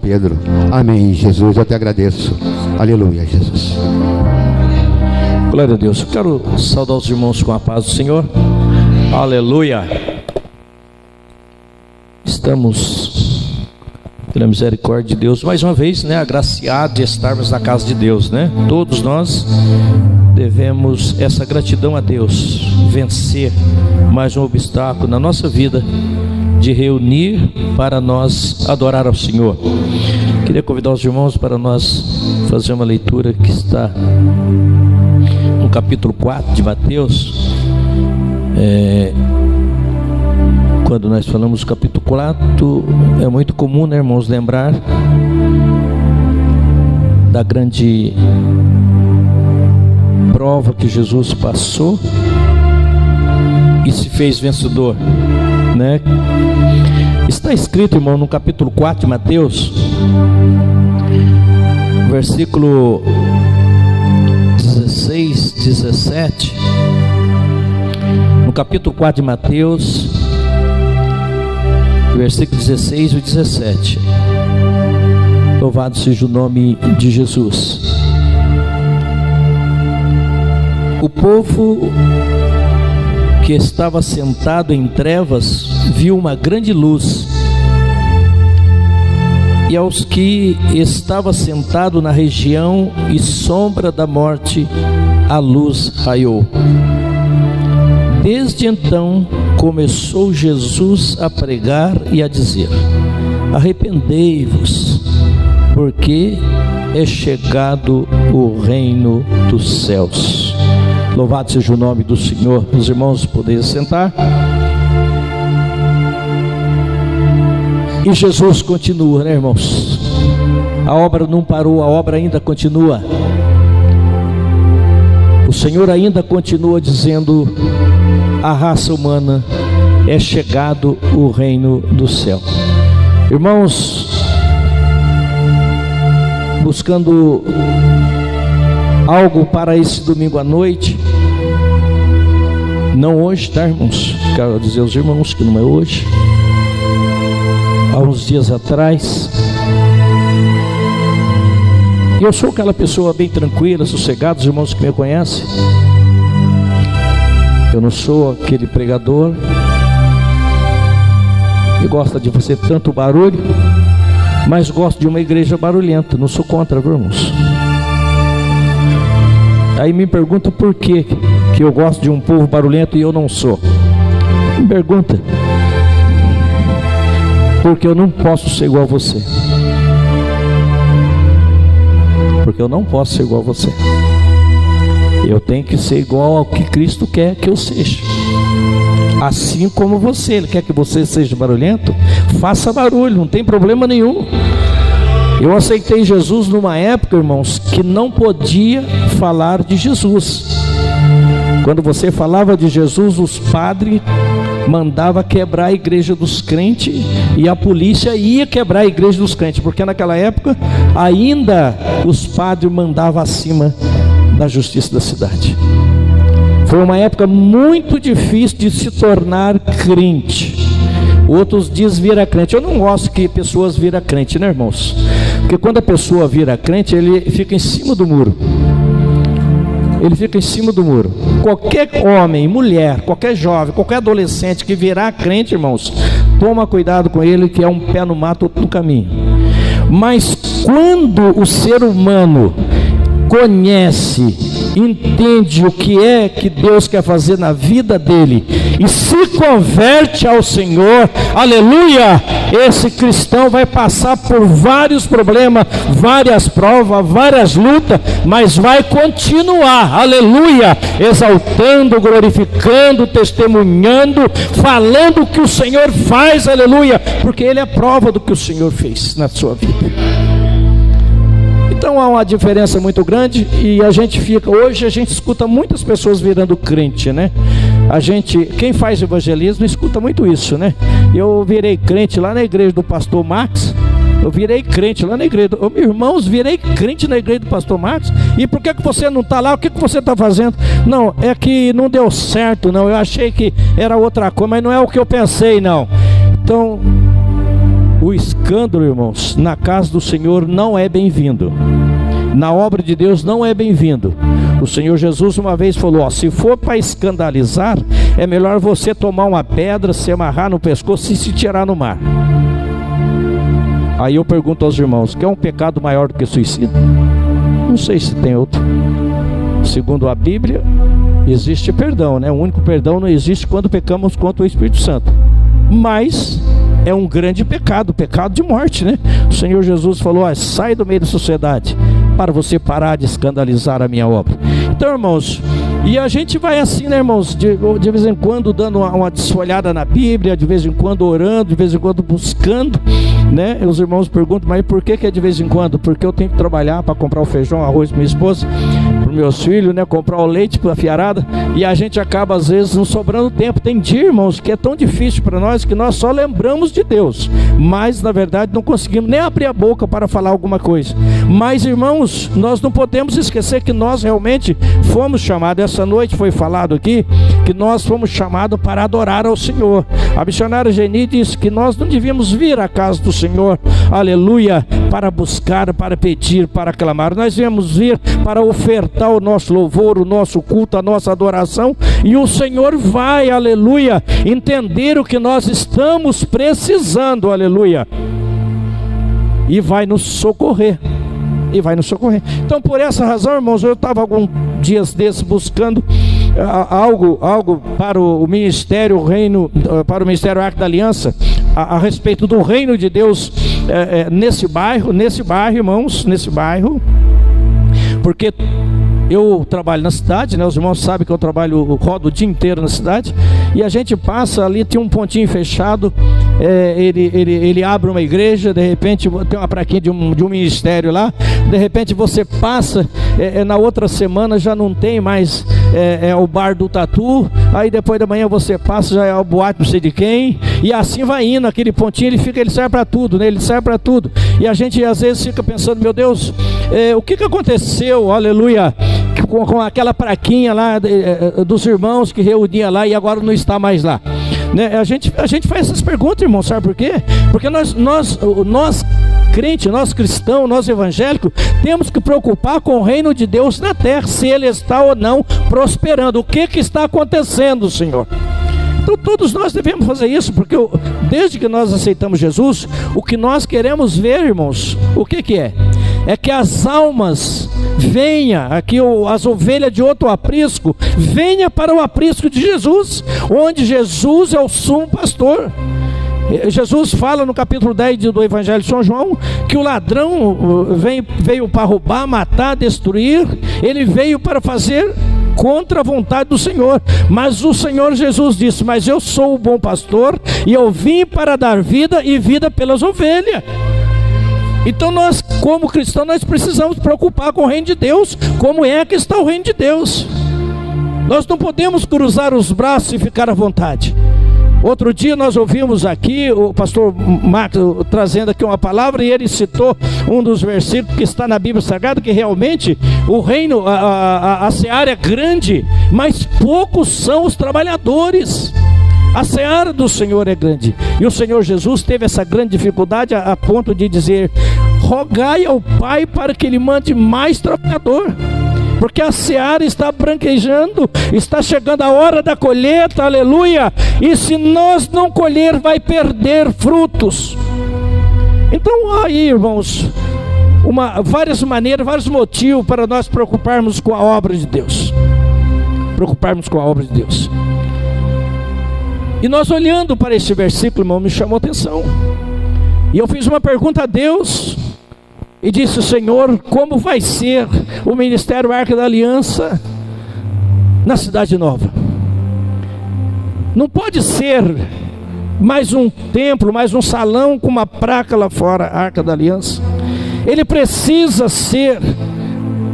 Pedro. Amém, Jesus, eu te agradeço. Aleluia, Jesus. Glória a Deus. Eu quero saudar os irmãos com a paz do Senhor. Aleluia. Estamos, pela misericórdia de Deus, mais uma vez, né, agraciados de estarmos na casa de Deus, né? Todos nós devemos essa gratidão a Deus, vencer mais um obstáculo na nossa vida, de reunir para nós adorar ao Senhor. Queria convidar os irmãos para nós fazer uma leitura que está no capítulo 4 de Mateus. Quando nós falamos do capítulo 4, é muito comum, né, irmãos, lembrar da grande prova que Jesus passou e se fez vencedor, né? Está escrito, irmão, no capítulo 4 de Mateus, versículo 16, 17. No capítulo 4 de Mateus, versículo 16 e 17. Louvado seja o nome de Jesus. O povo que estava sentado em trevas viu uma grande luz, e aos que estava sentado na região e sombra da morte, a luz raiou. Desde então começou Jesus a pregar e a dizer: arrependei-vos, porque é chegado o reino dos céus. Louvado seja o nome do Senhor. Os irmãos podem sentar. E Jesus continua, né, irmãos? A obra não parou, a obra ainda continua. O Senhor ainda continua dizendo: a raça humana é chegado o reino do céu. Irmãos, buscando algo para esse domingo à noite, não hoje, tá, irmãos? Quero dizer aos irmãos que não é hoje. Há uns dias atrás, eu sou aquela pessoa bem tranquila, sossegada, os irmãos que me conhecem. Eu não sou aquele pregador que gosta de fazer tanto barulho, mas gosto de uma igreja barulhenta. Não sou contra, viu, irmãos? Aí me pergunta por que eu gosto de um povo barulhento e eu não sou. Me pergunta. Porque eu não posso ser igual a você. Porque eu não posso ser igual a você. Eu tenho que ser igual ao que Cristo quer que eu seja. Assim como você, Ele quer que você seja barulhento, faça barulho, não tem problema nenhum. Eu aceitei Jesus numa época, irmãos, que não podia falar de Jesus. Quando você falava de Jesus, os padres mandavam quebrar a igreja dos crentes, e a polícia ia quebrar a igreja dos crentes, porque naquela época ainda os padres mandavam acima da justiça da cidade. Foi uma época muito difícil de se tornar crente. Outros dizem vira crente. Eu não gosto que pessoas viram crente, né, irmãos? Porque quando a pessoa vira crente, ele fica em cima do muro. Ele fica em cima do muro. Qualquer homem, mulher, qualquer jovem, qualquer adolescente que virar crente, irmãos, toma cuidado com ele, que é um pé no mato, outro no caminho. Mas quando o ser humano conhece, entende o que é que Deus quer fazer na vida dele e se converte ao Senhor, aleluia, esse cristão vai passar por vários problemas, várias provas, várias lutas, mas vai continuar, aleluia, exaltando, glorificando, testemunhando, falando o que o Senhor faz, aleluia, porque ele é prova do que o Senhor fez na sua vida. Então há uma diferença muito grande, e hoje a gente escuta muitas pessoas virando crente, né? Quem faz evangelismo escuta muito isso, né? Eu virei crente lá na igreja do pastor Max. Eu virei crente lá na igreja irmãos, virei crente na igreja do pastor Max. E por que você não está lá? O que você está fazendo? Não, é que não deu certo, não. Eu achei que era outra coisa, mas não é o que eu pensei, não. Então, O escândalo, irmãos, na casa do Senhor não é bem-vindo. Na obra de Deus não é bem-vindo. O Senhor Jesus uma vez falou, ó, se for para escandalizar, é melhor você tomar uma pedra, se amarrar no pescoço e se tirar no mar. Aí eu pergunto aos irmãos, quer um pecado maior do que suicídio? Não sei se tem outro. Segundo a Bíblia, existe perdão, né? O único perdão não existe quando pecamos contra o Espírito Santo. Mas é um grande pecado, pecado de morte, né? O Senhor Jesus falou, ó, sai do meio da sociedade, para você parar de escandalizar a minha obra. Então, irmãos, e a gente vai assim, né, irmãos, de vez em quando dando uma desfolhada na Bíblia, de vez em quando orando, de vez em quando buscando, né? Os irmãos perguntam, mas por que é de vez em quando? Porque eu tenho que trabalhar para comprar o feijão, arroz para minha esposa, para os meus filhos, né? Comprar o leite para a fiarada, e a gente acaba às vezes não sobrando tempo. Tem dia, irmãos, que é tão difícil para nós que nós só lembramos de Deus, mas na verdade não conseguimos nem abrir a boca para falar alguma coisa. Mas, irmãos, nós não podemos esquecer que nós realmente fomos chamados. Essa noite foi falado aqui que nós fomos chamados para adorar ao Senhor. A missionária Geni disse que nós não devíamos vir à casa do Senhor, aleluia, para buscar, para pedir, para clamar. Nós devíamos vir para ofertar o nosso louvor, o nosso culto, a nossa adoração, e o Senhor vai, aleluia, entender o que nós estamos precisando, aleluia, e vai nos socorrer. E vai nos socorrer. Então, por essa razão, irmãos, eu estava alguns dias desses buscando algo para o ministério, para o ministério Arca da Aliança, a respeito do reino de Deus nesse bairro, irmãos, nesse bairro, porque eu trabalho na cidade, né? Os irmãos sabem que eu rodo o dia inteiro na cidade, e a gente passa ali, tem um pontinho fechado, ele abre uma igreja, de repente tem uma plaquinha de um ministério lá, de repente você passa, na outra semana já não tem mais o bar do Tatu, aí depois da manhã você passa, já é o boate não sei de quem, e assim vai indo, aquele pontinho ele serve para tudo, né? Ele serve para tudo, e a gente às vezes fica pensando, meu Deus, o que aconteceu, aleluia, com aquela praquinha lá dos irmãos que reunia lá e agora não está mais lá, né? A gente faz essas perguntas, irmão, sabe por quê? Porque nós crente, nós cristãos, nós evangélicos, temos que preocupar com o reino de Deus na terra, se ele está ou não prosperando. O que está acontecendo, Senhor? Então todos nós devemos fazer isso, porque desde que nós aceitamos Jesus, o que nós queremos ver, irmãos, o que é? É que as almas venha, aqui as ovelhas de outro aprisco, venha para o aprisco de Jesus, onde Jesus é o sumo pastor. Jesus fala no capítulo 10 do Evangelho de São João, que o ladrão veio para roubar, matar, destruir, ele veio para fazer contra a vontade do Senhor, mas o Senhor Jesus disse, mas eu sou o bom pastor, e eu vim para dar vida, e vida pelas ovelhas. Então nós, como cristãos, nós precisamos preocupar com o reino de Deus, como é que está o reino de Deus. Nós não podemos cruzar os braços e ficar à vontade. Outro dia nós ouvimos aqui o pastor Marcos trazendo aqui uma palavra, e ele citou um dos versículos que está na Bíblia Sagrada, que realmente o reino, a seara é grande, mas poucos são os trabalhadores. A seara do Senhor é grande, e o Senhor Jesus teve essa grande dificuldade a ponto de dizer, rogai ao Pai para que Ele mande mais trabalhador, porque a seara está branquejando, está chegando a hora da colheita, aleluia, e se nós não colher, vai perder frutos. Então aí, irmãos, várias maneiras, vários motivos para nós preocuparmos com a obra de Deus, E nós olhando para esse versículo, irmão, me chamou a atenção, e eu fiz uma pergunta a Deus, e disse, Senhor, como vai ser o ministério Arca da Aliança na Cidade Nova? Não pode ser mais um templo, mais um salão com uma placa lá fora, Arca da Aliança. Ele precisa ser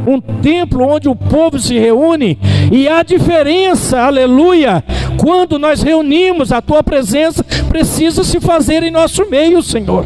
um templo onde o povo se reúne, e há diferença, aleluia, quando nós reunimos, a tua presença precisa se fazer em nosso meio, Senhor.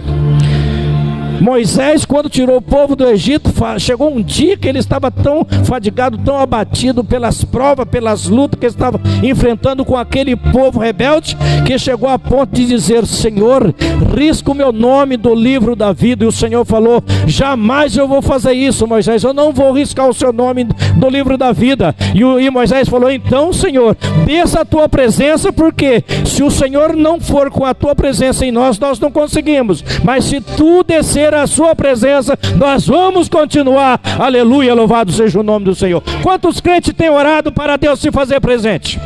Moisés, quando tirou o povo do Egito, chegou um dia que ele estava tão fadigado, tão abatido pelas provas, pelas lutas que ele estava enfrentando com aquele povo rebelde, que chegou a ponto de dizer: Senhor, risca o meu nome do livro da vida. E o Senhor falou: jamais eu vou fazer isso, Moisés, eu não vou riscar o seu nome do livro da vida. E Moisés falou: então, Senhor, desça a tua presença, porque se o Senhor não for com a tua presença em nós, nós não conseguimos, mas se tu descer a sua presença, nós vamos continuar. Aleluia, louvado seja o nome do Senhor. Quantos crentes têm orado para Deus se fazer presente?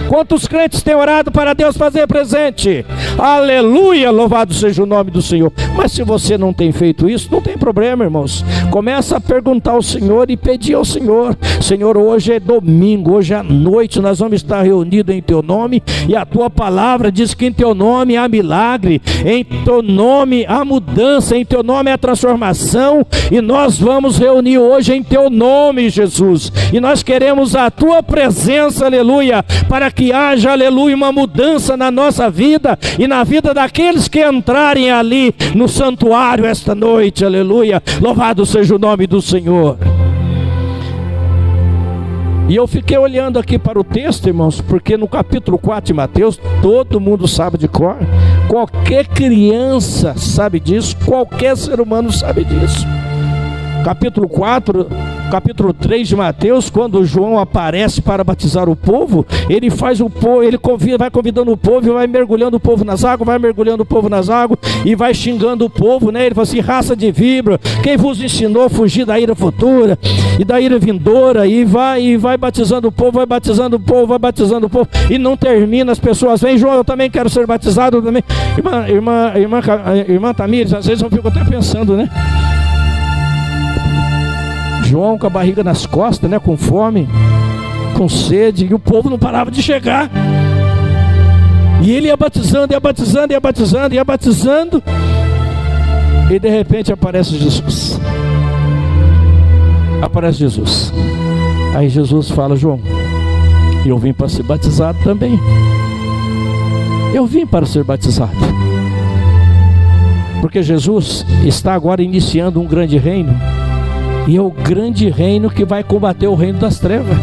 Quantos crentes têm orado para Deus fazer presente? Aleluia, louvado seja o nome do Senhor. Mas se você não tem feito isso, não tem problema, irmãos. Começa a perguntar ao Senhor e pedir ao Senhor: Senhor, hoje é domingo, hoje à noite nós vamos estar reunidos em teu nome, e a tua palavra diz que em teu nome há milagre, em teu nome há mudança, em teu nome há transformação, e nós vamos reunir hoje em teu nome, Jesus, e nós queremos a tua presença, aleluia, para que haja, aleluia, uma mudança na nossa vida e na vida daqueles que entrarem ali no santuário esta noite, aleluia, louvado seja o nome do Senhor. E eu fiquei olhando aqui para o texto, irmãos, porque no capítulo 4 de Mateus, todo mundo sabe de cor, qualquer criança sabe disso, qualquer ser humano sabe disso. Capítulo 4, capítulo 3 de Mateus, quando João aparece para batizar o povo, ele faz o povo, vai convidando o povo e vai mergulhando o povo nas águas, e vai xingando o povo, né? Ele fala assim: raça de víbora, quem vos ensinou a fugir da ira futura e da ira vindoura? E vai batizando o povo, vai batizando o povo, e não termina. As pessoas vêm: João, eu também quero ser batizado, eu também. Irmã Tamires, às vezes eu fico até pensando, né? João com a barriga nas costas, né, com fome, com sede, e o povo não parava de chegar, e ele ia batizando, e de repente aparece Jesus. Aí Jesus fala: João, eu vim para ser batizado também, porque Jesus está agora iniciando um grande reino, e é o grande reino que vai combater o reino das trevas.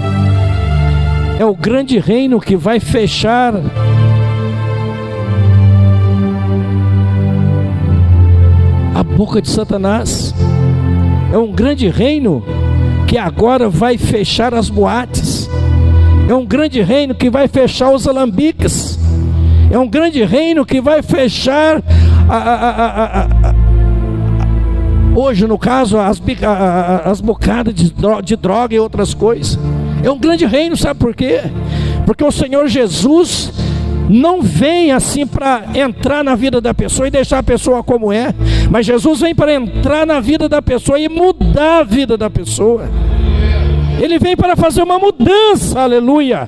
É o grande reino que vai fechar a boca de Satanás. É um grande reino que agora vai fechar as boates. É um grande reino que vai fechar os alambiques. É um grande reino que vai fechar hoje, no caso, as bocadas de droga e outras coisas. É um grande reino, sabe por quê? Porque o Senhor Jesus não vem assim para entrar na vida da pessoa e deixar a pessoa como é, mas Jesus vem para entrar na vida da pessoa e mudar a vida da pessoa. Ele vem para fazer uma mudança, aleluia.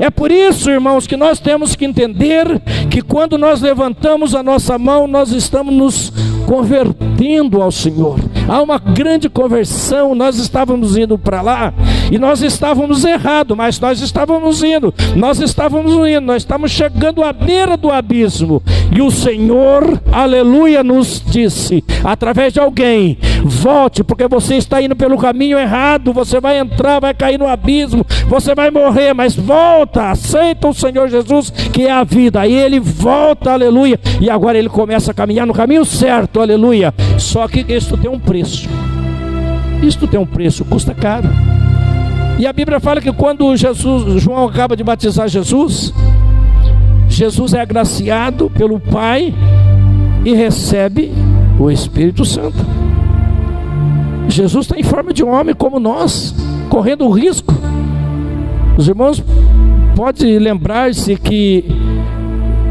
É por isso, irmãos, que nós temos que entender que quando nós levantamos a nossa mão, nós estamos nos convertendo ao Senhor. Há uma grande conversão. Nós estávamos indo para lá e nós estávamos errados, mas nós estávamos indo, nós estamos chegando à beira do abismo, e o Senhor, aleluia, nos disse através de alguém: volte, porque você está indo pelo caminho errado, você vai entrar, vai cair no abismo, você vai morrer, mas volta, aceita o Senhor Jesus, que é a vida. Aí ele volta, aleluia, e agora ele começa a caminhar no caminho certo, aleluia. Só que isso tem um preço, custa caro. E a Bíblia fala que quando João acaba de batizar Jesus é agraciado pelo Pai e recebe o Espírito Santo. Jesus está em forma de homem como nós, correndo o risco. Os irmãos podem lembrar-se que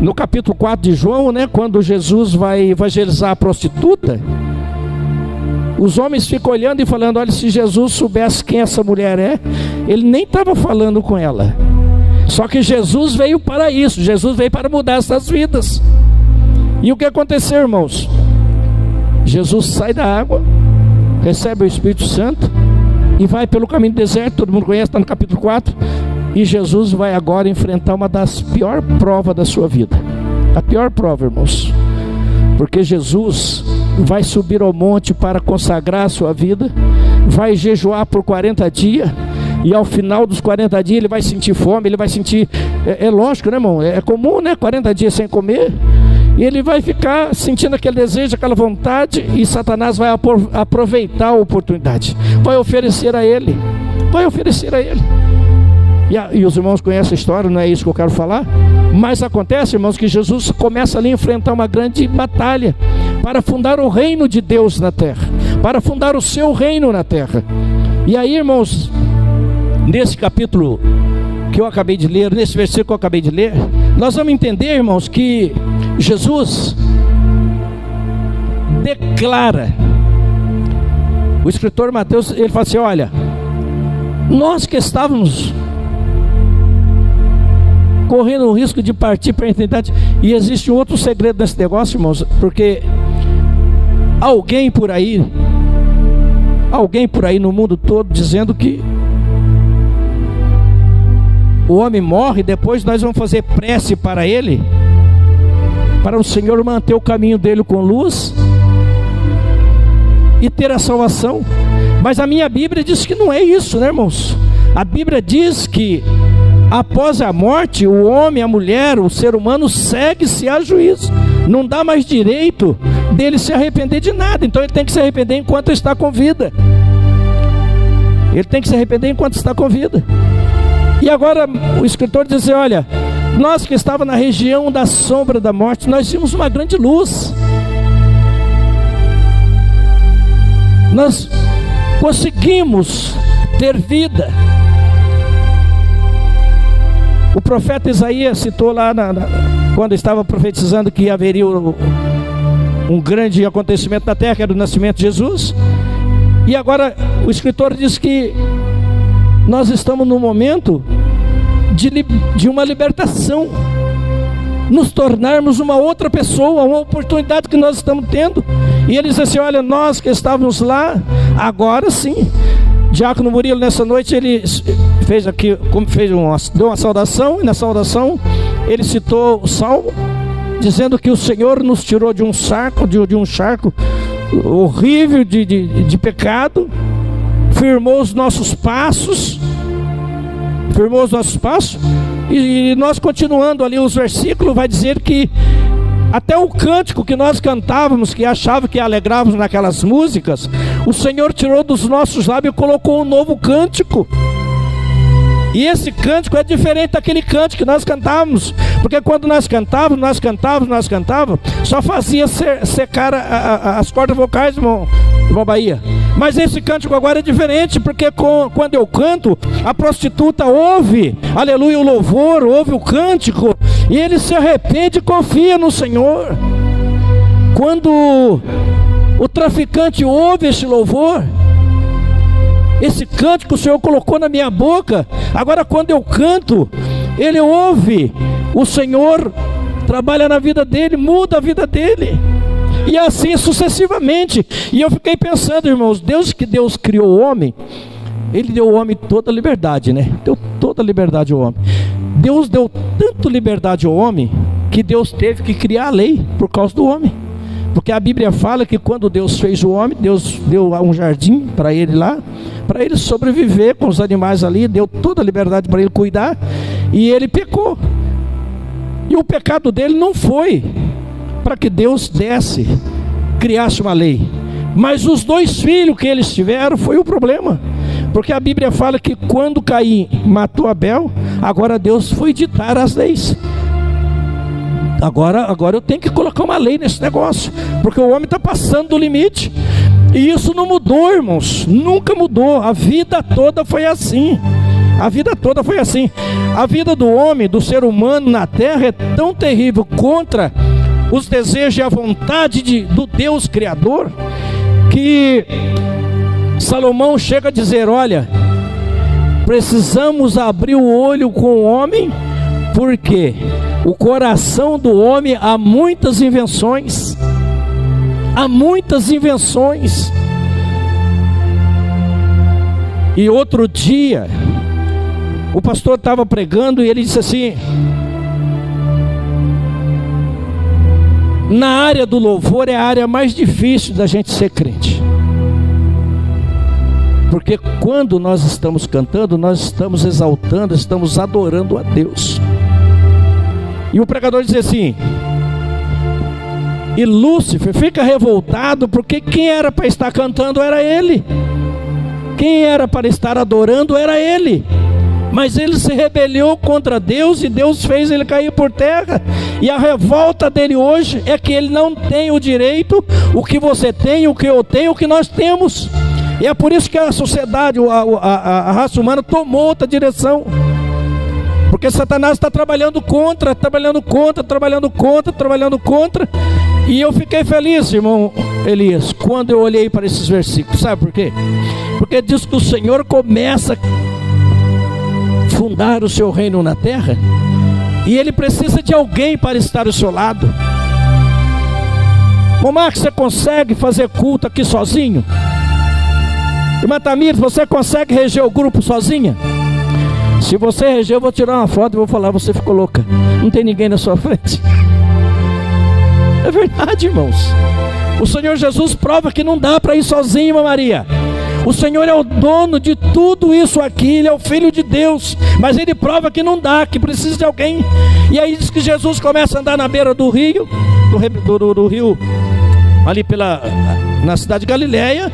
no capítulo 4 de João, né, quando Jesus vai evangelizar a prostituta, os homens ficam olhando e falando: olha, se Jesus soubesse quem essa mulher é, ele nem estava falando com ela. Só que Jesus veio para isso, Jesus veio para mudar essas vidas. E o que aconteceu, irmãos? Jesus sai da água, recebe o Espírito Santo e vai pelo caminho do deserto. Todo mundo conhece, está no capítulo 4. E Jesus vai agora enfrentar uma das piores provas da sua vida. A pior prova, irmãos, porque Jesus vai subir ao monte para consagrar a sua vida, vai jejuar por 40 dias, e ao final dos 40 dias ele vai sentir fome, ele vai sentir, é lógico, né, irmão? É comum, né? 40 dias sem comer, e ele vai ficar sentindo aquele desejo, aquela vontade, e Satanás vai aproveitar a oportunidade, vai oferecer a ele. E os irmãos conhecem a história, não é isso que eu quero falar, mas acontece, irmãos, que Jesus começa ali a enfrentar uma grande batalha para fundar o reino de Deus na terra, para fundar o seu reino na terra. E aí, irmãos, nesse capítulo que eu acabei de ler, nesse versículo que eu acabei de ler, nós vamos entender, irmãos, que Jesus declara, o escritor Mateus, ele fala assim: olha, nós que estávamos correndo o risco de partir para a eternidade. E existe um outro segredo nesse negócio, irmãos, porque alguém por aí no mundo todo dizendo que o homem morre, depois nós vamos fazer prece para ele, para o Senhor manter o caminho dele com luz e ter a salvação. Mas a minha Bíblia diz que não é isso, né, irmãos? A Bíblia diz que após a morte, o homem, a mulher, o ser humano segue-se a juízo. Não dá mais direito dele se arrepender de nada. Então ele tem que se arrepender enquanto está com vida. E agora o escritor diz assim: olha, nós que estávamos na região da sombra da morte, nós vimos uma grande luz. Nós conseguimos ter vida. O profeta Isaías citou lá quando estava profetizando que haveria um grande acontecimento na terra, que era o nascimento de Jesus. E agora o escritor diz que nós estamos no momento de uma libertação, nos tornarmos uma outra pessoa, uma oportunidade que nós estamos tendo. E ele diz assim: olha, nós que estávamos lá, agora sim. Diácono Murilo, nessa noite, ele fez aqui, deu uma saudação, e na saudação ele citou o Salmo, dizendo que o Senhor nos tirou de um charco, de um charco horrível de pecado, firmou os nossos passos, e nós continuando ali os versículos, vai dizer que até o cântico que nós cantávamos, que achava que alegrávamos naquelas músicas, o Senhor tirou dos nossos lábios e colocou um novo cântico. E esse cântico é diferente daquele cântico que nós cantávamos, porque quando nós cantávamos, só fazia secar as cordas vocais, irmão Bahia. Mas esse cântico agora é diferente, porque quando eu canto, a prostituta ouve, aleluia, o louvor, ouve o cântico, e ele se arrepende e confia no Senhor. Quando o traficante ouve esse louvor, esse cântico o Senhor colocou na minha boca, agora quando eu canto, ele ouve, o Senhor trabalha na vida dele, muda a vida dele, e assim sucessivamente. E eu fiquei pensando, irmãos, Deus criou o homem, ele deu ao homem toda a liberdade, né? Deu toda a liberdade ao homem. Deus deu tanto liberdade ao homem, que Deus teve que criar a lei por causa do homem. Porque a Bíblia fala que quando Deus fez o homem, Deus deu um jardim para ele lá, para ele sobreviver com os animais ali, deu toda a liberdade para ele cuidar, e ele pecou. E o pecado dele não foi para que Deus criasse uma lei, mas os 2 filhos que eles tiveram foi o problema. Porque a Bíblia fala que quando Caim matou Abel, agora Deus foi ditar as leis. Agora eu tenho que colocar uma lei nesse negócio, porque o homem está passando do limite. E isso não mudou, irmãos, nunca mudou. A vida toda foi assim. A vida do homem, do ser humano na terra é tão terrível contra os desejos e a vontade do Deus Criador, que Salomão chega a dizer: olha, precisamos abrir o olho com o homem, porque o coração do homem há muitas invenções. E outro dia o pastor estava pregando e ele disse assim: na área do louvor é a área mais difícil da gente ser crente. Porque quando nós estamos cantando, nós estamos exaltando, estamos adorando a Deus. E o pregador diz assim: e Lúcifer fica revoltado, porque quem era para estar cantando era ele, quem era para estar adorando era ele. Mas ele se rebelou contra Deus e Deus fez ele cair por terra. E a revolta dele hoje é que ele não tem o direito, o que você tem, o que eu tenho, o que nós temos. E é por isso que a sociedade, a raça humana tomou outra direção. Porque Satanás está trabalhando contra. E eu fiquei feliz, irmão Elias, quando eu olhei para esses versículos. Sabe por quê? Porque diz que o Senhor começa a fundar o seu reino na terra, e Ele precisa de alguém para estar ao seu lado. Como você consegue fazer culto aqui sozinho? Irmã Tamires, você consegue reger o grupo sozinha? Se você reger, eu vou tirar uma foto e vou falar: você ficou louca, não tem ninguém na sua frente. É verdade, irmãos. O Senhor Jesus prova que não dá para ir sozinho, irmã Maria. O Senhor é o dono de tudo isso aqui, Ele é o Filho de Deus, mas Ele prova que não dá, que precisa de alguém. E aí diz que Jesus começa a andar na beira do rio, do rio ali na cidade de Galileia,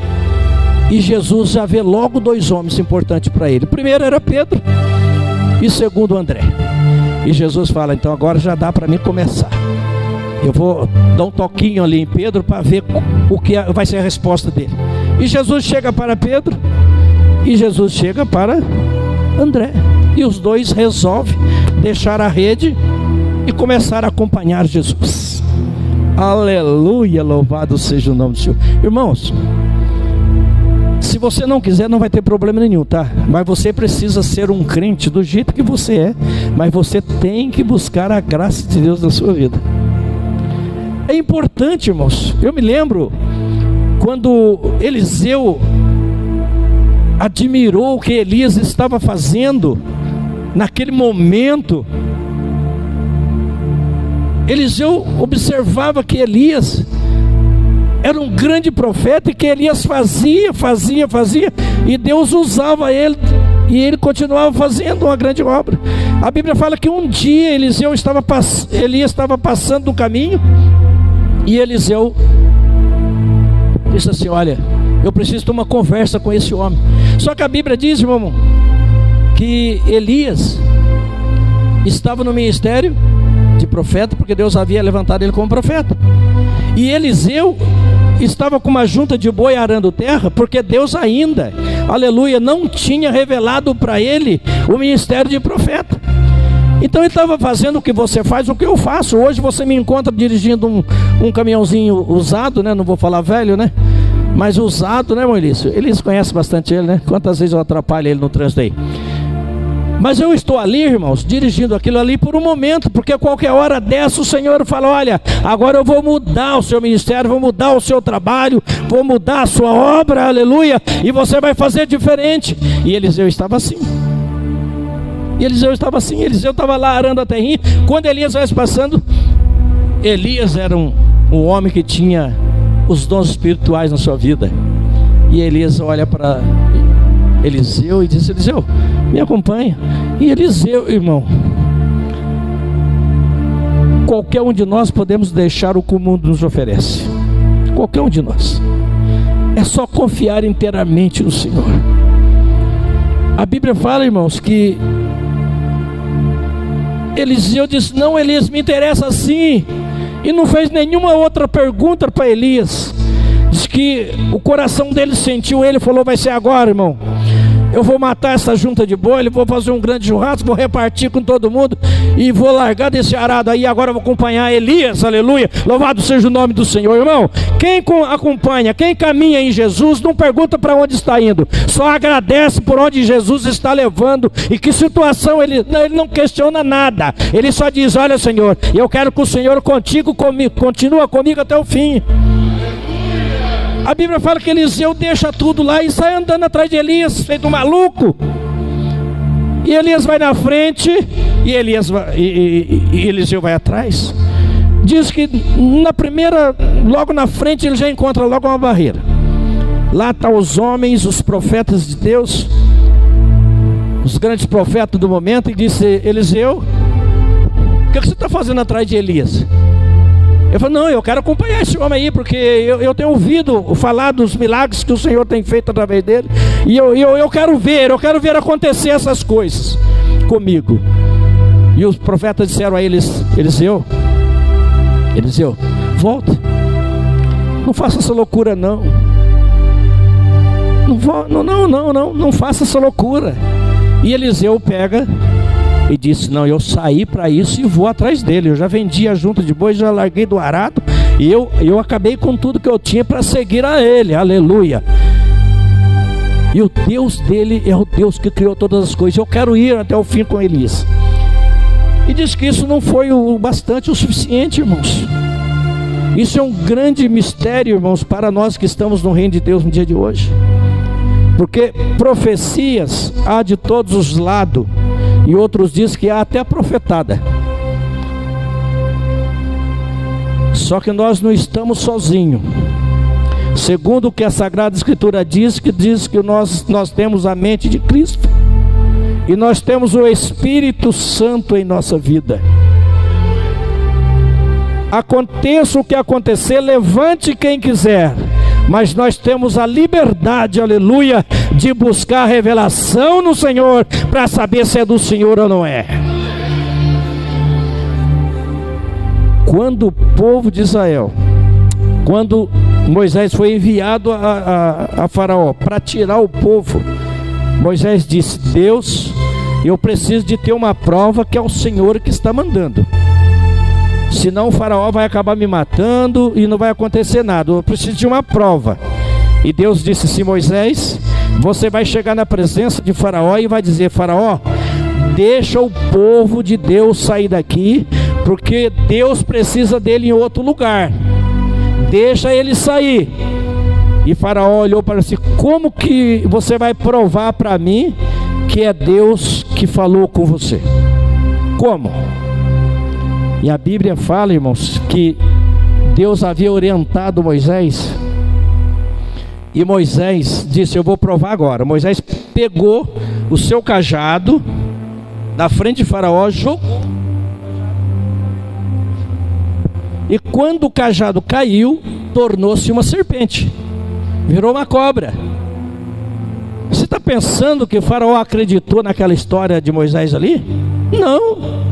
e Jesus já vê logo dois homens importantes para ele. O primeiro era Pedro e o segundo André. E Jesus fala: então agora já dá para mim começar. Eu vou dar um toquinho ali em Pedro para ver o que vai ser a resposta dele. E Jesus chega para Pedro e Jesus chega para André, e os dois resolvem deixar a rede e começar a acompanhar Jesus. Aleluia, louvado seja o nome do Senhor. Irmãos, se você não quiser, não vai ter problema nenhum, tá? Mas você precisa ser um crente do jeito que você é. Mas você tem que buscar a graça de Deus na sua vida. É importante, irmãos. Eu me lembro quando Eliseu admirou o que Elias estava fazendo naquele momento. Eliseu observava que Elias era um grande profeta e que Elias fazia, e Deus usava ele, e ele continuava fazendo uma grande obra. A Bíblia fala que um dia Elias estava passando no caminho, e Eliseu disse assim: olha, eu preciso ter uma conversa com esse homem. Só que a Bíblia diz, irmão, que Elias estava no ministério de profeta, porque Deus havia levantado ele como profeta. E Eliseu estava com uma junta de boi arando terra, porque Deus ainda, aleluia, não tinha revelado para ele o ministério de profeta. Então ele estava fazendo o que você faz, o que eu faço. Hoje você me encontra dirigindo um caminhãozinho usado, né? Não vou falar velho, né? Mas usado, né, irmão Elício? Eles conhecem bastante ele, né? Quantas vezes eu atrapalho ele no trânsito aí. Mas eu estou ali, irmãos, dirigindo aquilo ali por um momento, porque qualquer hora dessa o Senhor fala: olha, agora eu vou mudar o seu ministério, vou mudar o seu trabalho, vou mudar a sua obra, aleluia, e você vai fazer diferente. E Eliseu estava assim. Eliseu estava lá arando a terrinha. Quando Elias vai passando, Elias era um homem que tinha os dons espirituais na sua vida. E Elias olha para Eliseu e diz: Eliseu, me acompanha. E Eliseu, irmão, qualquer um de nós podemos deixar o que o mundo nos oferece. Qualquer um de nós. É só confiar inteiramente no Senhor. A Bíblia fala, irmãos, que Eliseu disse: não, Elias, me interessa assim. E não fez nenhuma outra pergunta para Elias. Diz que o coração dele sentiu ele, falou: vai ser agora, irmão. Eu vou matar essa junta de boi, vou fazer um grande churrasco, vou repartir com todo mundo e vou largar desse arado aí. Agora eu vou acompanhar Elias, aleluia, louvado seja o nome do Senhor. Irmão, quem acompanha, quem caminha em Jesus, não pergunta para onde está indo, só agradece por onde Jesus está levando e que situação. Ele não questiona nada, ele só diz: olha, Senhor, eu quero que o Senhor continua comigo até o fim. A Bíblia fala que Eliseu deixa tudo lá e sai andando atrás de Elias, feito um maluco. E Elias vai na frente e Eliseu vai atrás. diz que logo na frente ele já encontra logo uma barreira. Lá estão os homens, os profetas de Deus, os grandes profetas do momento, e disse: Eliseu, o que você está fazendo atrás de Elias? Eu falei: não, eu quero acompanhar esse homem aí, porque eu tenho ouvido falar dos milagres que o Senhor tem feito através dele, e eu quero ver acontecer essas coisas comigo. E os profetas disseram a eles: Eliseu, volta, não faça essa loucura não. Não faça essa loucura. E Eliseu pega e disse: não, eu saí para isso e vou atrás dele. Eu já vendi a junta de boi, já larguei do arado, e eu acabei com tudo que eu tinha para seguir a ele. Aleluia. E o Deus dele é o Deus que criou todas as coisas. Eu quero ir até o fim com Elias. E diz que isso não foi o suficiente, irmãos. Isso é um grande mistério, irmãos, para nós que estamos no reino de Deus no dia de hoje. Porque profecias há de todos os lados, e outros dizem que há até profetada. Só que nós não estamos sozinhos. Segundo o que a Sagrada Escritura diz que nós temos a mente de Cristo, e nós temos o Espírito Santo em nossa vida. Aconteça o que acontecer, levante quem quiser, mas nós temos a liberdade, aleluia, de buscar a revelação no Senhor, para saber se é do Senhor ou não é. Quando o povo de Israel, quando Moisés foi enviado a Faraó para tirar o povo, Moisés disse: Deus, eu preciso de ter uma prova que é o Senhor que está mandando, senão o Faraó vai acabar me matando e não vai acontecer nada. Eu preciso de uma prova. E Deus disse assim: Moisés, você vai chegar na presença de Faraó e vai dizer: Faraó, deixa o povo de Deus sair daqui, porque Deus precisa dele em outro lugar. Deixa ele sair. E Faraó olhou para si: como que você vai provar para mim que é Deus que falou com você? Como? E a Bíblia fala, irmãos, que Deus havia orientado Moisés, e Moisés disse: eu vou provar agora. Moisés pegou o seu cajado na frente de Faraó, jogou, e quando o cajado caiu, tornou-se uma serpente, virou uma cobra. Você está pensando que Faraó acreditou naquela história de Moisés ali? Não.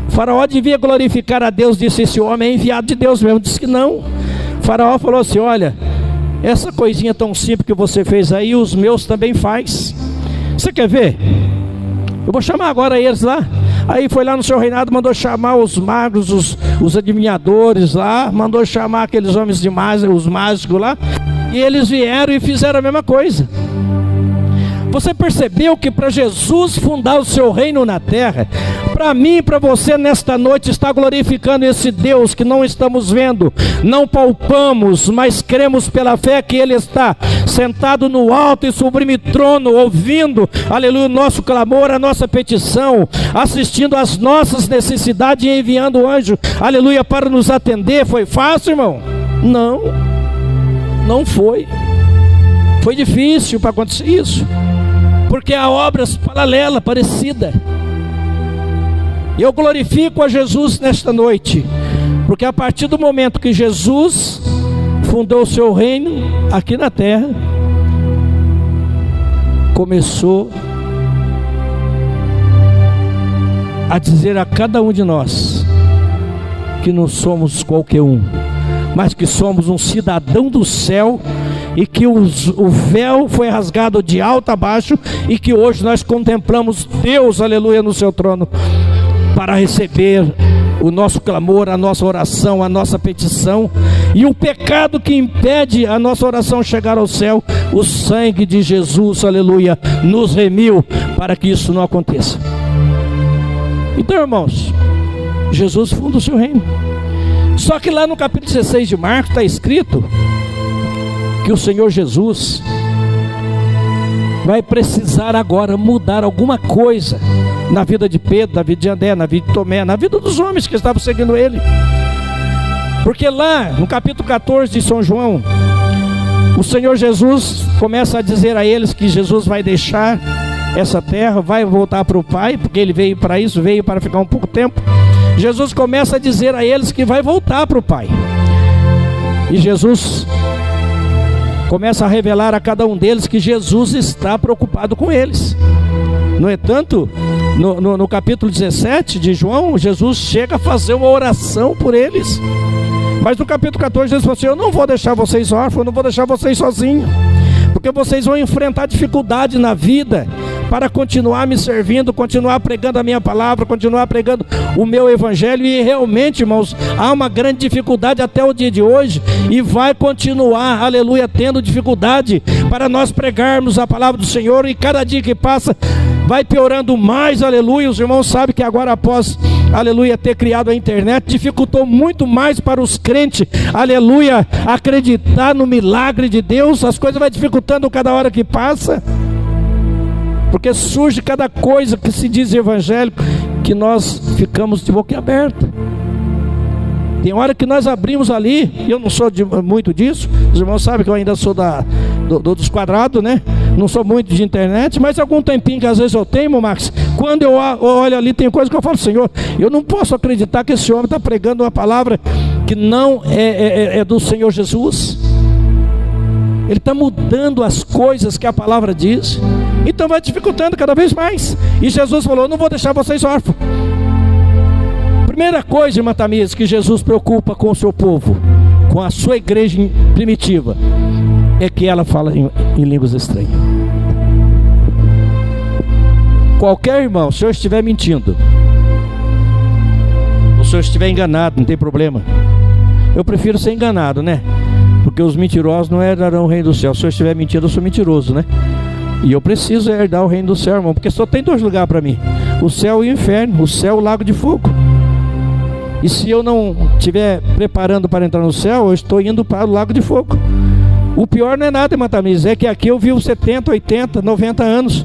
Faraó devia glorificar a Deus, disse: esse homem é enviado de Deus mesmo. Disse que não. Faraó falou assim: olha, essa coisinha tão simples que você fez aí, os meus também faz. Você quer ver? Eu vou chamar agora eles lá. Aí foi lá no seu reinado, mandou chamar os magos, os adivinhadores lá, mandou chamar aqueles homens de mágica, os mágicos lá, e eles vieram e fizeram a mesma coisa. Você percebeu que para Jesus fundar o seu reino na terra, para mim e para você nesta noite, está glorificando esse Deus que não estamos vendo, não palpamos, mas cremos pela fé que Ele está sentado no alto e sublime trono, ouvindo, aleluia, o nosso clamor, a nossa petição, assistindo às nossas necessidades e enviando o anjo, aleluia, para nos atender. Foi fácil, irmão? Não, não foi. Foi difícil para acontecer isso, porque há obras paralelas, parecidas. Eu glorifico a Jesus nesta noite, porque a partir do momento que Jesus fundou o seu reino aqui na terra, começou a dizer a cada um de nós que não somos qualquer um, mas que somos um cidadão do céu, e que o véu foi rasgado de alto a baixo, e que hoje nós contemplamos Deus, aleluia, no seu trono, para receber o nosso clamor, a nossa oração, a nossa petição, e o pecado que impede a nossa oração chegar ao céu, o sangue de Jesus, aleluia, nos remiu para que isso não aconteça. Então, irmãos, Jesus funda o seu reino. Só que lá no capítulo 16 de Marcos está escrito que o Senhor Jesus vai precisar agora mudar alguma coisa na vida de Pedro, na vida de André, na vida de Tomé, na vida dos homens que estavam seguindo ele. Porque lá no capítulo 14 de São João, o Senhor Jesus começa a dizer a eles que Jesus vai deixar essa terra, vai voltar para o Pai, porque Ele veio para isso, veio para ficar um pouco tempo. Jesus começa a dizer a eles que vai voltar para o Pai. E Jesus começa a revelar a cada um deles que Jesus está preocupado com eles. No entanto, no capítulo 17 de João, Jesus chega a fazer uma oração por eles. Mas no capítulo 14, Jesus falou assim: eu não vou deixar vocês órfãos, eu não vou deixar vocês sozinhos, porque vocês vão enfrentar dificuldade na vida para continuar me servindo, continuar pregando a minha palavra, continuar pregando o meu evangelho. E realmente, irmãos, há uma grande dificuldade até o dia de hoje, e vai continuar, aleluia, tendo dificuldade para nós pregarmos a palavra do Senhor. E cada dia que passa vai piorando mais, aleluia. Os irmãos sabem que agora, após, aleluia, ter criado a internet, dificultou muito mais para os crentes, aleluia, acreditar no milagre de Deus. As coisas vai dificultando cada hora que passa, porque surge cada coisa que se diz evangélico, que nós ficamos de boca aberta. Tem hora que nós abrimos ali, eu não sou muito disso, os irmãos sabem que eu ainda sou dos quadrados, né? Não sou muito de internet, mas algum tempinho que às vezes eu tenho, Max, quando eu olho ali, tem coisa que eu falo: Senhor, eu não posso acreditar que esse homem está pregando uma palavra que não é do Senhor Jesus. Ele está mudando as coisas que a palavra diz, então vai dificultando cada vez mais. E Jesus falou: eu não vou deixar vocês órfãos. Primeira coisa, irmã Tamires, que Jesus preocupa com o seu povo, com a sua igreja primitiva, é que ela fala em línguas estranhas. Qualquer irmão, se eu estiver mentindo, ou se eu estiver enganado, não tem problema. Eu prefiro ser enganado, né? Porque os mentirosos não herdarão o reino do céu. Se eu estiver mentindo, eu sou mentiroso, né? E eu preciso herdar o reino do céu, irmão, porque só tem dois lugares para mim: o céu e o inferno. O céu, o lago de fogo. E se eu não estiver preparando para entrar no céu, eu estou indo para o lago de fogo. O pior não é nada, irmã Tamires, é que aqui eu vivo 70, 80, 90 anos.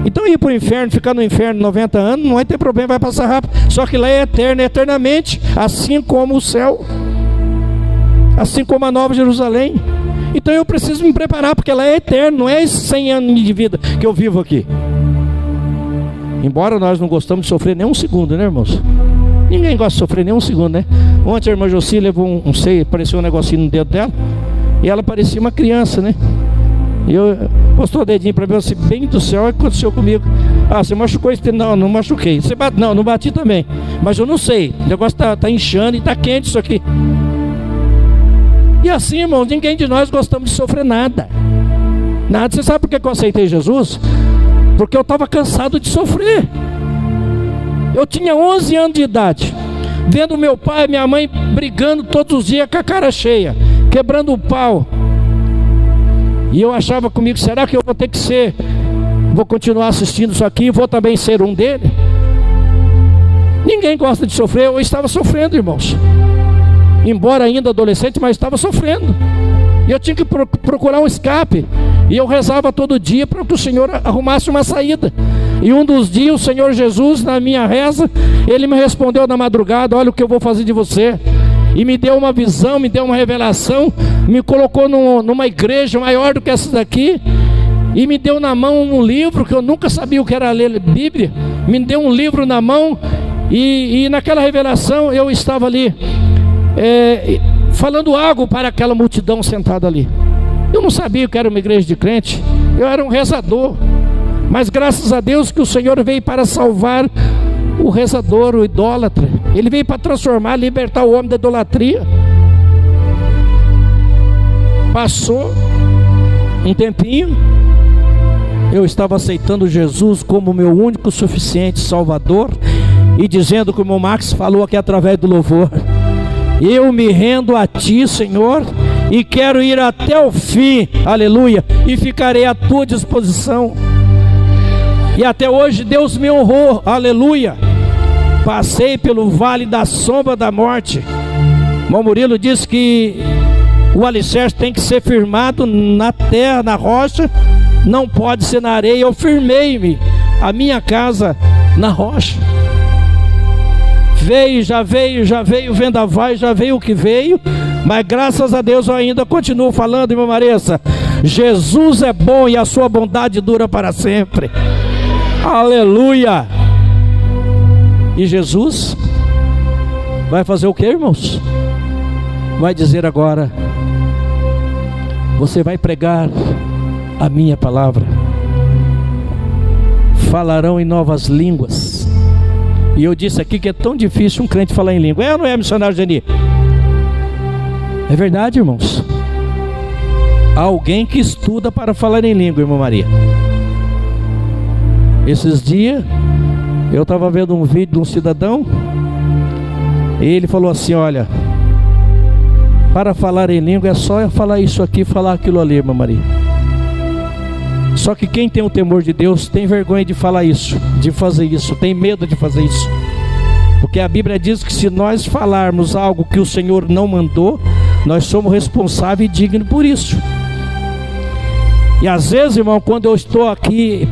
Então ir para o inferno, ficar no inferno 90 anos, não vai ter problema, vai passar rápido. Só que lá é eterno, eternamente, assim como o céu, assim como a Nova Jerusalém. Então eu preciso me preparar, porque ela é eterna, não é esses 100 anos de vida que eu vivo aqui. Embora nós não gostamos de sofrer nem um segundo, né, irmãos? Ninguém gosta de sofrer nem um segundo, né? Ontem a irmã Joci levou um seio, apareceu um negocinho no dedo dela, e ela parecia uma criança, né? E eu postou o dedinho para ver assim: bem do céu, o que aconteceu comigo? Ah, você machucou esse dedo? Não, não machuquei. Você bate? Não, não bati também. Mas eu não sei, o negócio tá inchando e tá quente isso aqui. E assim, irmão, ninguém de nós gostamos de sofrer nada. Nada. Você sabe por que eu aceitei Jesus? Porque eu estava cansado de sofrer. Eu tinha 11 anos de idade, vendo meu pai e minha mãe brigando todos os dias com a cara cheia, quebrando o pau. E eu achava comigo: será que eu vou ter que ser, vou continuar assistindo isso aqui, vou também ser um deles? Ninguém gosta de sofrer. Eu estava sofrendo, irmãos, embora ainda adolescente, mas estava sofrendo. E eu tinha que procurar um escape. E eu rezava todo dia para que o Senhor arrumasse uma saída. E um dos dias o Senhor Jesus, na minha reza, Ele me respondeu na madrugada: olha o que eu vou fazer de você. E me deu uma visão, me deu uma revelação, me colocou numa igreja maior do que essa daqui, e me deu na mão um livro que eu nunca sabia o que era ler Bíblia. Me deu um livro na mão, e naquela revelação eu estava ali falando algo para aquela multidão sentada ali. Eu não sabia que era uma igreja de crente, eu era um rezador, mas graças a Deus que o Senhor veio para salvar o rezador, o idólatra. Ele veio para transformar, libertar o homem da idolatria. Passou um tempinho, eu estava aceitando Jesus como meu único suficiente Salvador, e dizendo, como o Max falou aqui através do louvor: eu me rendo a Ti, Senhor, e quero ir até o fim, aleluia, e ficarei à Tua disposição. E até hoje Deus me honrou, aleluia. Passei pelo vale da sombra da morte. Irmão Murilo diz que o alicerce tem que ser firmado na terra, na rocha, não pode ser na areia. Eu firmei-me, a minha casa, na rocha. já veio vendaval, já veio o que veio, mas graças a Deus eu ainda continuo falando, irmã Marissa, Jesus é bom e a sua bondade dura para sempre. Aleluia! E Jesus vai fazer o que, irmãos? Vai dizer agora: você vai pregar a minha palavra, falarão em novas línguas. E eu disse aqui que é tão difícil um crente falar em língua. É ou não é, missionário Geni? É verdade, irmãos. Há alguém que estuda para falar em língua, irmã Maria. Esses dias eu estava vendo um vídeo de um cidadão, e ele falou assim: olha, para falar em língua é só eu falar isso aqui, falar aquilo ali, irmã Maria. Só que quem tem o temor de Deus tem vergonha de falar isso, de fazer isso, tem medo de fazer isso. Porque a Bíblia diz que se nós falarmos algo que o Senhor não mandou, nós somos responsáveis e dignos por isso. E às vezes, irmão, quando eu estou aqui,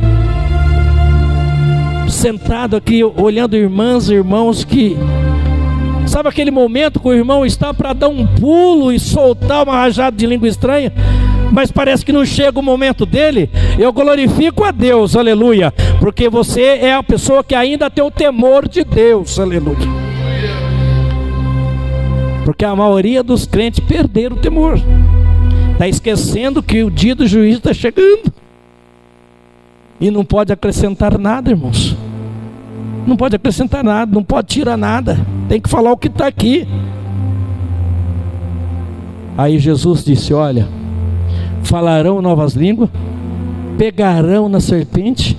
sentado aqui, olhando irmãs e irmãos que... Sabe aquele momento que o irmão está para dar um pulo e soltar uma rajada de língua estranha, mas parece que não chega o momento dele? Eu glorifico a Deus, aleluia, porque você é a pessoa que ainda tem o temor de Deus, aleluia. Porque a maioria dos crentes perderam o temor, está esquecendo que o dia do juízo está chegando, e não pode acrescentar nada, irmãos. Não pode acrescentar nada, não pode tirar nada, tem que falar o que está aqui. Aí Jesus disse: olha, falarão novas línguas, pegarão na serpente,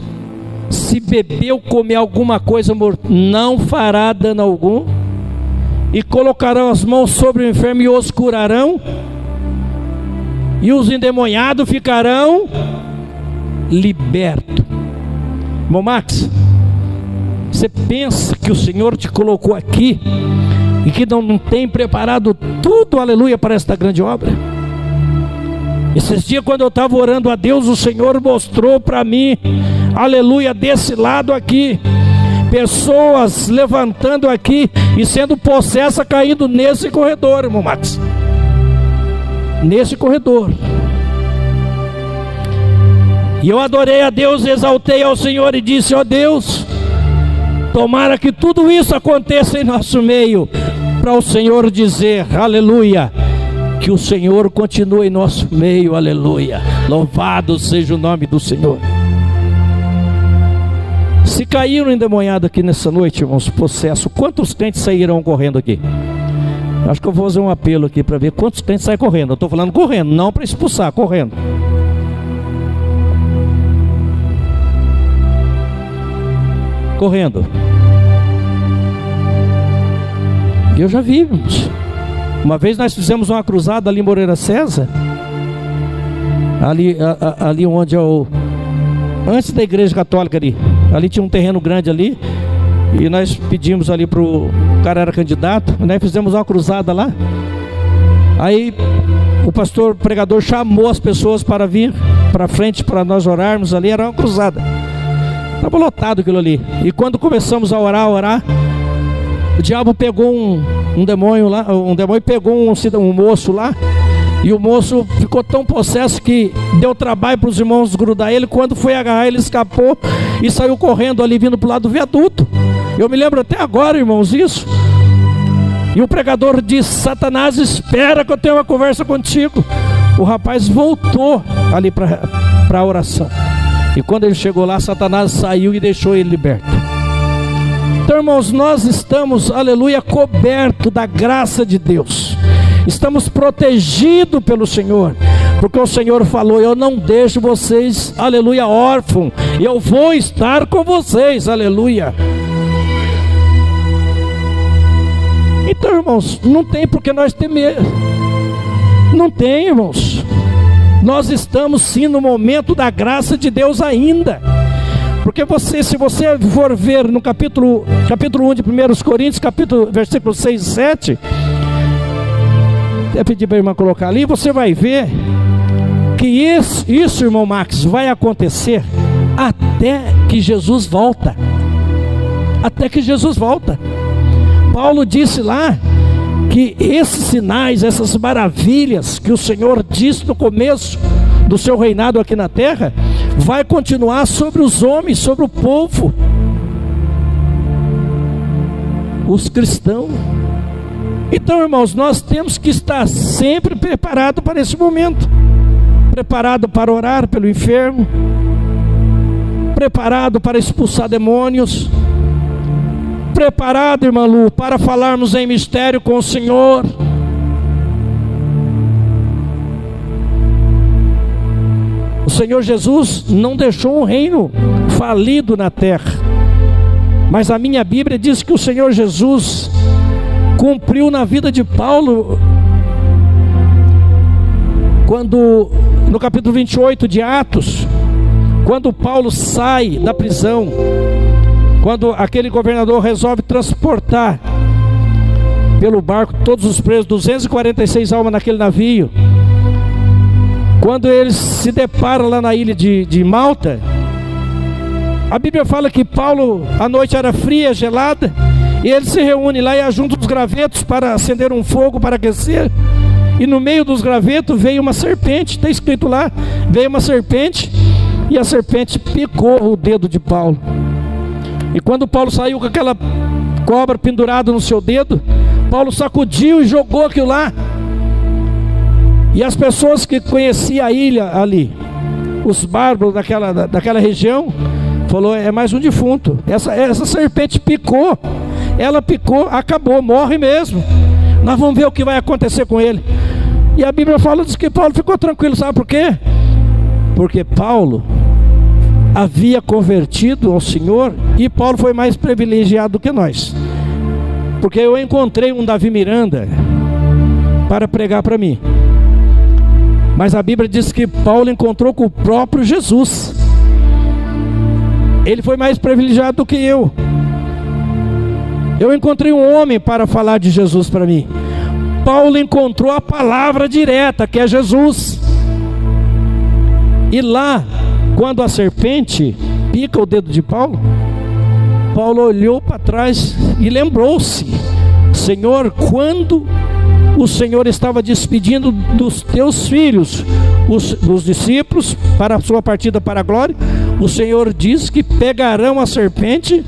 se beber ou comer alguma coisa morta, não fará dano algum, e colocarão as mãos sobre o enfermo e os curarão, e os endemoniados ficarão libertos. Irmão Max, você pensa que o Senhor te colocou aqui e que não tem preparado tudo, aleluia, para esta grande obra? Esses dias, quando eu estava orando a Deus, o Senhor mostrou para mim, aleluia, desse lado aqui, pessoas levantando aqui e sendo possessa, caindo nesse corredor, irmão Max, nesse corredor. E eu adorei a Deus, exaltei ao Senhor e disse: ó Deus, tomara que tudo isso aconteça em nosso meio, para o Senhor dizer, aleluia, que o Senhor continue em nosso meio, aleluia, louvado seja o nome do Senhor. Se caíram endemoniados aqui nessa noite, irmãos, possesso, quantos crentes sairão correndo aqui? Acho que eu vou fazer um apelo aqui para ver quantos crentes saem correndo. Eu estou falando correndo, não para expulsar, correndo. Correndo. Eu já vi, irmãos. Uma vez nós fizemos uma cruzada ali em Moreira César, ali onde é o... antes da igreja católica ali tinha um terreno grande ali, e nós pedimos ali para o cara, era candidato, nós fizemos uma cruzada lá. Aí o pastor pregador chamou as pessoas para vir para frente para nós orarmos ali, era uma cruzada, estava lotado aquilo ali. E quando começamos a orar, o diabo pegou um demônio lá, pegou um moço lá, e o moço ficou tão possesso que deu trabalho para os irmãos grudar ele. Quando foi agarrar, ele escapou e saiu correndo ali, vindo para o lado do viaduto. Eu me lembro até agora, irmãos, isso. E o pregador disse: Satanás, espera que eu tenho uma conversa contigo. O rapaz voltou ali para a oração, e quando ele chegou lá, Satanás saiu e deixou ele liberto. Então, irmãos, nós estamos, aleluia, coberto da graça de Deus, estamos protegidos pelo Senhor, porque o Senhor falou: eu não deixo vocês, aleluia, órfãos, eu vou estar com vocês, aleluia. Então, irmãos, não tem por que nós temer, não tem, irmãos. Nós estamos sim no momento da graça de Deus ainda. Porque se você for ver no capítulo 1 de 1 Coríntios, versículos 6 e 7, até pedir para a irmã colocar ali, você vai ver que isso, irmão Max, vai acontecer até que Jesus volta. Até que Jesus volta. Paulo disse lá que esses sinais, essas maravilhas que o Senhor disse no começo do seu reinado aqui na terra, vai continuar sobre os homens, sobre o povo, os cristãos. Então, irmãos, nós temos que estar sempre preparados para esse momento, preparado para orar pelo enfermo, preparado para expulsar demônios, preparado, irmã Lu, para falarmos em mistério com o Senhor. O Senhor Jesus não deixou um reino falido na terra, mas a minha Bíblia diz que o Senhor Jesus cumpriu na vida de Paulo, quando no capítulo 28 de Atos, quando Paulo sai da prisão, quando aquele governador resolve transportar pelo barco todos os presos, 246 almas naquele navio, quando eles se deparam lá na ilha de Malta, a Bíblia fala que Paulo, a noite era fria, gelada, e ele se reúne lá e ajunta os gravetos para acender um fogo, para aquecer, e no meio dos gravetos veio uma serpente, está escrito lá, veio uma serpente, e a serpente picou o dedo de Paulo. E quando Paulo saiu com aquela cobra pendurada no seu dedo, Paulo sacudiu e jogou aquilo lá. E as pessoas que conheciam a ilha ali, os bárbaros daquela região, falou: é mais um defunto. Essa serpente picou, ela picou, acabou, morre mesmo. Nós vamos ver o que vai acontecer com ele. E a Bíblia fala, diz que Paulo ficou tranquilo, sabe por quê? Porque Paulo havia convertido ao Senhor, e Paulo foi mais privilegiado do que nós, porque eu encontrei um Davi Miranda para pregar para mim, mas a Bíblia diz que Paulo encontrou com o próprio Jesus. Ele foi mais privilegiado do que eu. Eu encontrei um homem para falar de Jesus para mim. Paulo encontrou a palavra direta, que é Jesus. E lá, quando a serpente pica o dedo de Paulo, Paulo olhou para trás e lembrou-se: Senhor, quando o Senhor estava despedindo dos teus filhos, os discípulos, para a sua partida para a glória, o Senhor diz que pegarão a serpente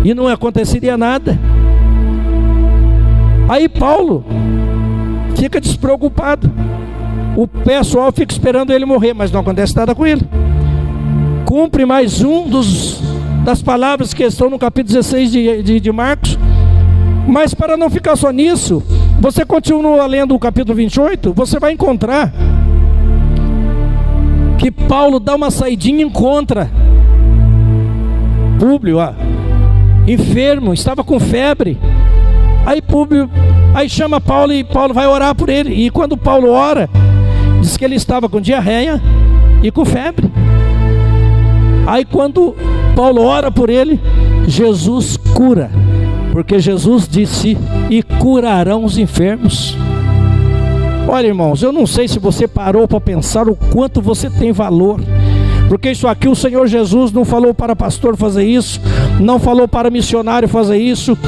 e não aconteceria nada. Aí Paulo fica despreocupado. O pessoal fica esperando ele morrer, mas não acontece nada com ele. Cumpre mais um das palavras que estão no capítulo 16 de Marcos. Mas para não ficar só nisso, você continua lendo o capítulo 28, você vai encontrar que Paulo dá uma saidinha e encontra Públio, enfermo, estava com febre. Aí Públio chama Paulo, e Paulo vai orar por ele. E quando Paulo ora, diz que ele estava com diarreia e com febre. Aí quando Paulo ora por ele, Jesus cura, porque Jesus disse: e curarão os enfermos. Olha, irmãos, eu não sei se você parou para pensar o quanto você tem valor, porque isso aqui o Senhor Jesus não falou para pastor fazer isso, não falou para missionário fazer isso,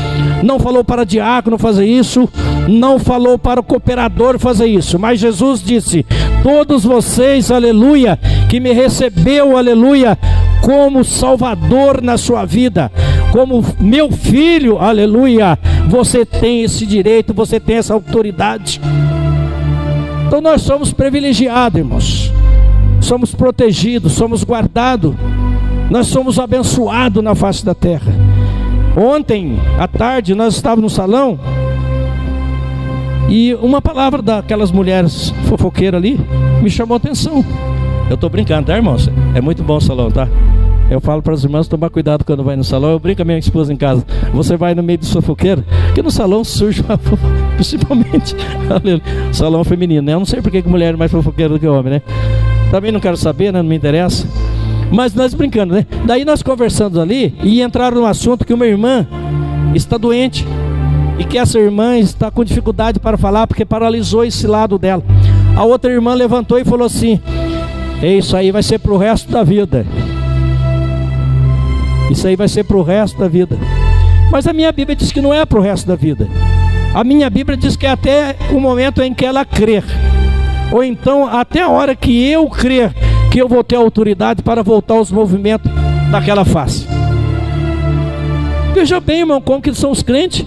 não falou para diácono fazer isso, não falou para o cooperador fazer isso, mas Jesus disse: todos vocês, aleluia, que me recebeu, aleluia, como Salvador na sua vida, como meu filho, aleluia, você tem esse direito, você tem essa autoridade. Então nós somos privilegiados, irmãos, somos protegidos, somos guardados, nós somos abençoados na face da terra. Ontem à tarde nós estávamos no salão, e uma palavra daquelas mulheres fofoqueiras ali me chamou a atenção. Eu estou brincando, tá, irmãos? É muito bom o salão, tá? Eu falo para as irmãs tomar cuidado quando vai no salão. Eu brinco com a minha esposa em casa: você vai no meio do fofoqueiro, porque no salão surge uma fofoca, principalmente salão feminino, né? Eu não sei porque que mulher é mais fofoqueira do que homem, né? Também não quero saber, né? Não me interessa. Mas nós brincando, né? Daí nós conversando ali, e entraram no assunto que uma irmã está doente, e que essa irmã está com dificuldade para falar, porque paralisou esse lado dela. A outra irmã levantou e falou assim: isso aí vai ser para o resto da vida. Isso aí vai ser para o resto da vida. Mas a minha Bíblia diz que não é para o resto da vida. A minha Bíblia diz que é até o momento em que ela crer. Ou então até a hora que eu crer que eu vou ter autoridade para voltar aos movimentos daquela face. Veja bem, irmão, como que são os crentes.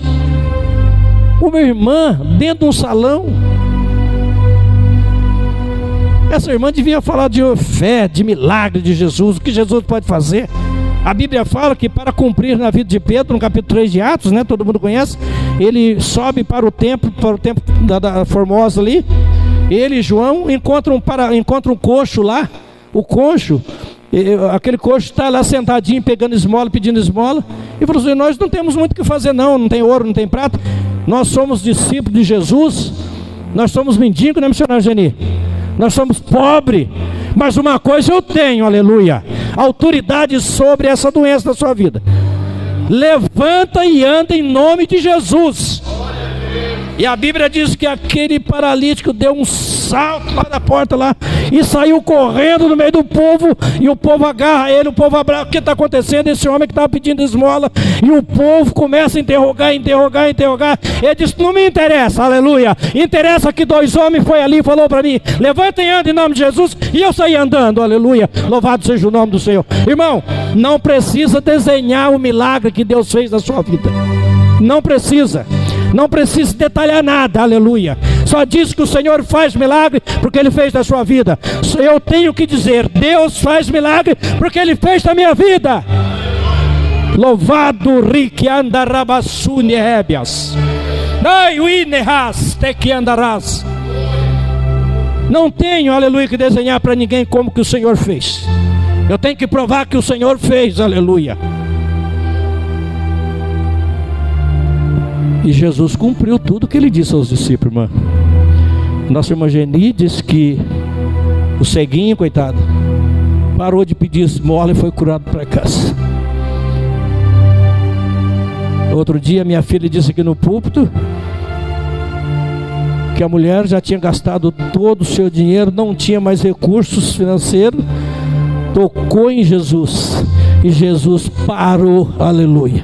Uma irmã dentro de um salão. Essa irmã devia falar de fé, de milagre de Jesus, o que Jesus pode fazer. A Bíblia fala que para cumprir na vida de Pedro, no capítulo 3 de Atos, né, todo mundo conhece, ele sobe para o templo da Formosa ali. Ele e João encontram um coxo lá. O coxo, aquele coxo está lá sentadinho, pegando esmola, pedindo esmola. E falou assim: nós não temos muito o que fazer não tem ouro, não tem prata. Nós somos discípulos de Jesus. Nós somos mendigos, né, missionário Geni? Nós somos pobres. Mas uma coisa eu tenho, aleluia: autoridade sobre essa doença da sua vida. Levanta e anda em nome de Jesus. E a Bíblia diz que aquele paralítico deu um salto lá da porta lá e saiu correndo no meio do povo, e o povo agarra ele, o povo abraça. O que está acontecendo? Esse homem que estava pedindo esmola, e o povo começa a interrogar. Ele disse: não me interessa, aleluia, interessa que 2 homens foi ali e falou para mim: levanta e anda em nome de Jesus, e eu saí andando, aleluia, louvado seja o nome do Senhor. Irmão, não precisa desenhar o milagre que Deus fez na sua vida, não precisa detalhar nada, aleluia. Só diz que o Senhor faz milagre porque Ele fez na sua vida. Eu tenho que dizer: Deus faz milagre porque Ele fez na minha vida. Louvado Rique Andarabassune Rébias. Não tenho, aleluia, que desenhar para ninguém como que o Senhor fez. Eu tenho que provar que o Senhor fez, aleluia. E Jesus cumpriu tudo o que Ele disse aos discípulos, irmã. Nossa irmã Geni disse que o ceguinho, coitado, parou de pedir esmola e foi curado para casa. Outro dia minha filha disse aqui no púlpito que a mulher já tinha gastado todo o seu dinheiro, não tinha mais recursos financeiros, tocou em Jesus e Jesus parou, aleluia,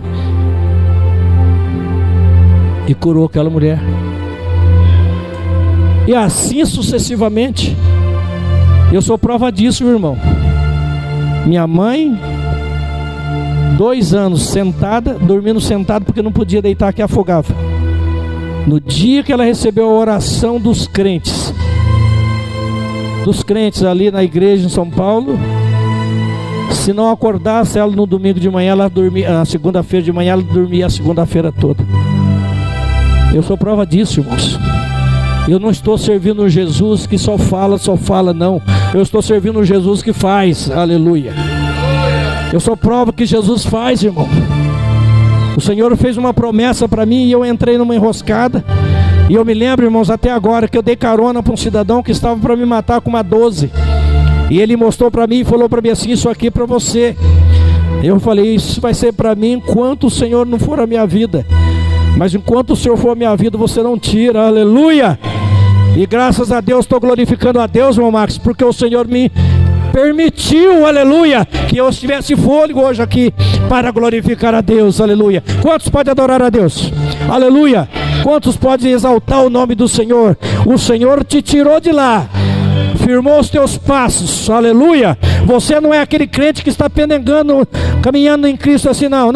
e curou aquela mulher. E assim sucessivamente. Eu sou prova disso, meu irmão. Minha mãe, 2 anos sentada, dormindo sentada porque não podia deitar, que afogava. No dia que ela recebeu a oração dos crentes ali na igreja em São Paulo, se não acordasse ela no domingo de manhã, ela dormia, na segunda-feira de manhã ela dormia a segunda-feira toda. Eu sou prova disso, irmãos. Eu não estou servindo um Jesus que só fala, não. Eu estou servindo um Jesus que faz, aleluia. Eu sou prova que Jesus faz, irmão. O Senhor fez uma promessa para mim e eu entrei numa enroscada. E eu me lembro, irmãos, até agora, que eu dei carona para um cidadão que estava para me matar com uma 12. E ele mostrou para mim e falou para mim assim: isso aqui é para você. Eu falei: isso vai ser para mim enquanto o Senhor não for a minha vida. Mas enquanto o Senhor for a minha vida, você não tira, aleluia. E graças a Deus, estou glorificando a Deus, irmão Max, porque o Senhor me permitiu, aleluia, que eu tivesse fôlego hoje aqui para glorificar a Deus, aleluia. Quantos podem adorar a Deus? Aleluia. Quantos podem exaltar o nome do Senhor? O Senhor te tirou de lá, firmou os teus passos, aleluia. Você não é aquele crente que está penegando, caminhando em Cristo assim, não.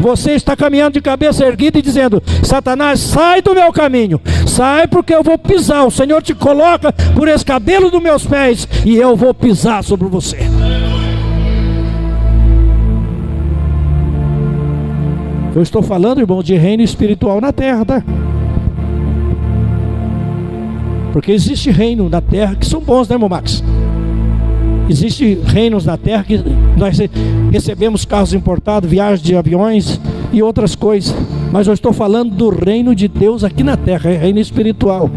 Você está caminhando de cabeça erguida e dizendo: Satanás, sai do meu caminho, sai, porque eu vou pisar. O Senhor te coloca por esse cabelo dos meus pés e eu vou pisar sobre você. Eu estou falando, irmão, de reino espiritual na terra, tá? Porque existe reino na terra que são bons, né, irmão Max? Existem reinos na terra que nós recebemos carros importados, viagens de aviões e outras coisas. Mas eu estou falando do reino de Deus aqui na terra, é reino espiritual.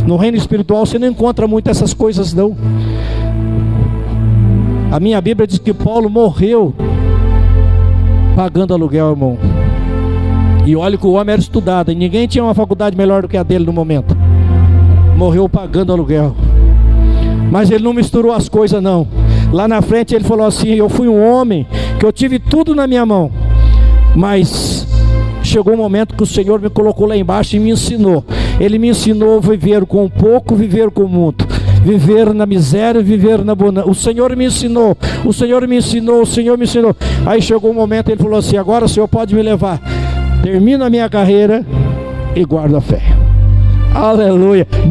No reino espiritual você não encontra muito essas coisas, não. A minha Bíblia diz que Paulo morreu pagando aluguel, irmão. E olha que o homem era estudado, e ninguém tinha uma faculdade melhor do que a dele no momento. Morreu pagando aluguel. Mas ele não misturou as coisas, não. Lá na frente ele falou assim: eu fui um homem que eu tive tudo na minha mão, mas chegou um momento que o Senhor me colocou lá embaixo e me ensinou. Ele me ensinou a viver com pouco, viver com muito, viver na miséria, viver na bonança. O Senhor me ensinou, o Senhor me ensinou, o Senhor me ensinou. Aí chegou um momento, ele falou assim: agora o Senhor pode me levar. Termino a minha carreira e guardo a fé. Aleluia. Deus